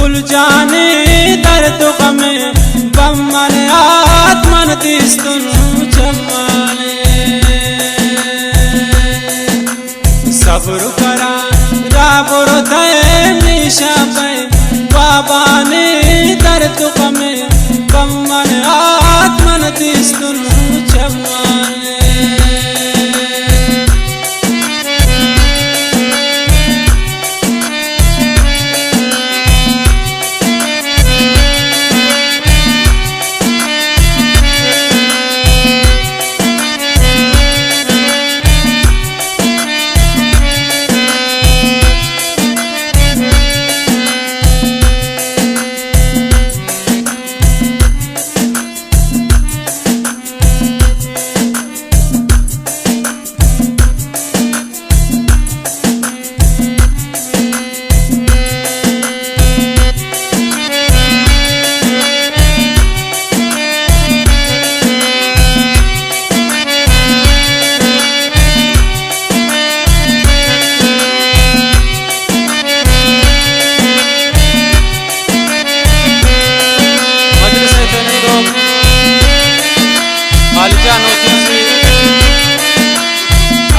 भूल जाने दर्द में बम्मन आत्मन तीस्तुन जमाने सब्र करा राबुर दे निशा पे बाबा ने दर्द में बम्मन आत्मन तीस्तुन जमाने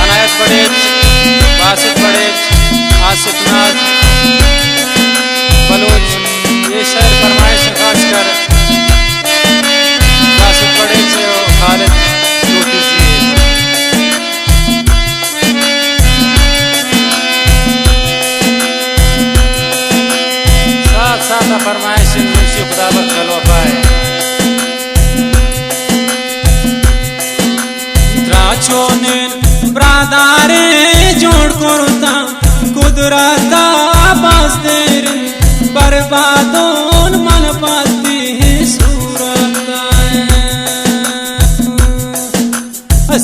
अनायत पड़ेज, बासित पड़ेज, आसिफ नाज, बलोच ये शहर फरमाइश खास कर बासित पड़ेज से और खालिद रोटी साथ साथ फरमाइश मुंशी खुदा बख्शल पाए छोने ब्रादारे जोड़ करता कुदरता बास्तेर बर्बादों मन पाती है सूरत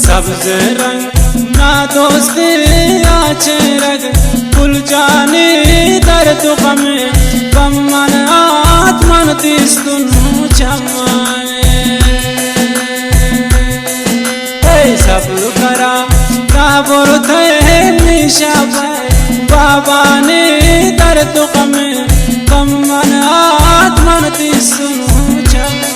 सब्ज रंग ना दोस्ती आचे रग भूल जाने दर्द में बम्मन आत्मन तीस्तुन जमाने सब्र करा राबुर थे निशा पे बाबा ने दर्द में बम्मन आत्मन तीस्तुन जमाने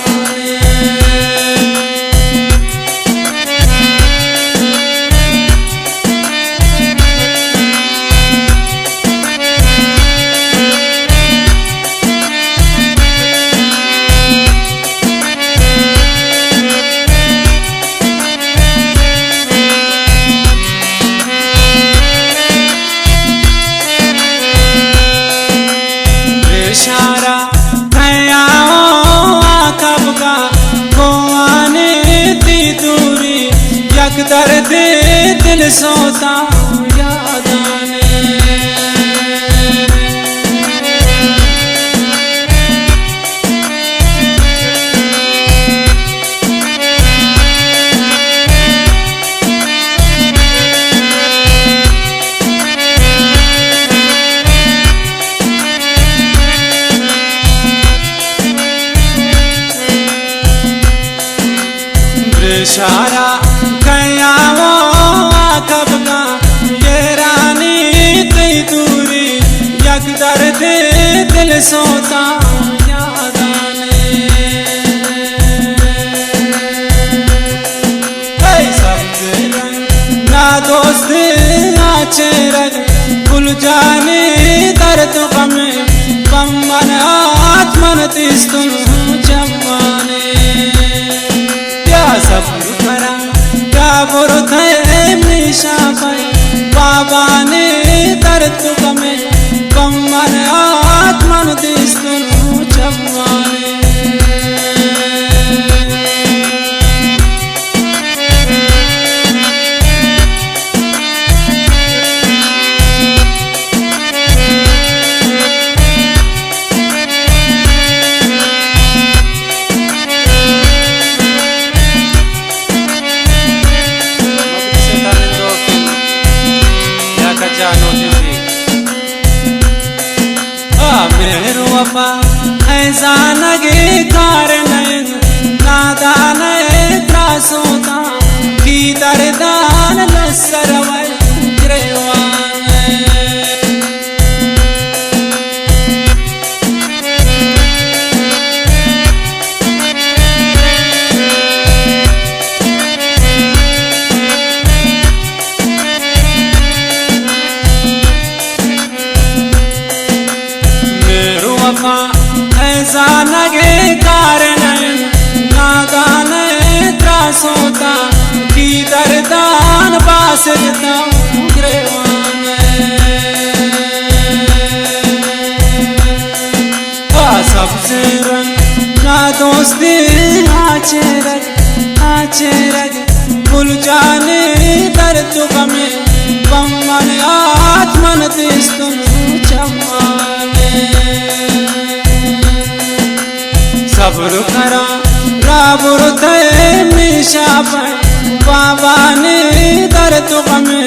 दर्द दिल सोता याद आने बेचारा दर्द दिल सोता याद आने सब्ज रंग ना दोस्त आचे रग भूल जाने दर्द में बम्मन आत्मन तीस्तुन जमाने क्या सब्र करा क्या बुर थे निशा पे बाबा ने दर्द में बम्मन आत्मन तीस्तुन जमाने वफा ऐसा नगे कार नयन नादान त्रासोता की दरदान लसरवल माँ ऐसा नगे कारण नादान त्रास होता की दरदान बास देता सबसे रंग ना दोस्ती आचे रग भूल जाने दर्द गमे बम्मन आत्मन दिस्तुन चमाने सब्र करा राबुर थे निशा पर बाबा ने दर्द गमे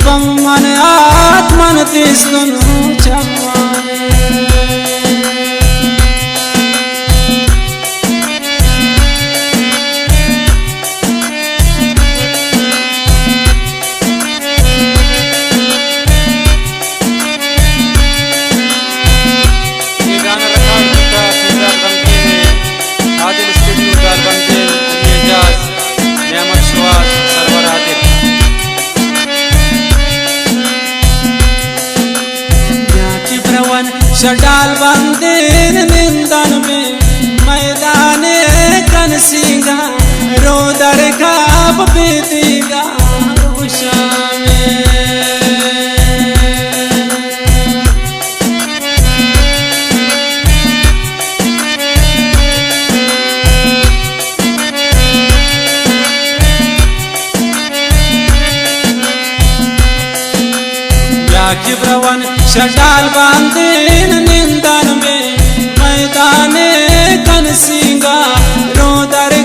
बम्मन आत्मन दिस्तुन चमाने शडाल बंदीन निंदन में मैदाने कनसीगा रो दरगाह बीतीगा उषा में ब्रवन शटाल बांधीन निंदन में मैदाने कनसीगा रो दर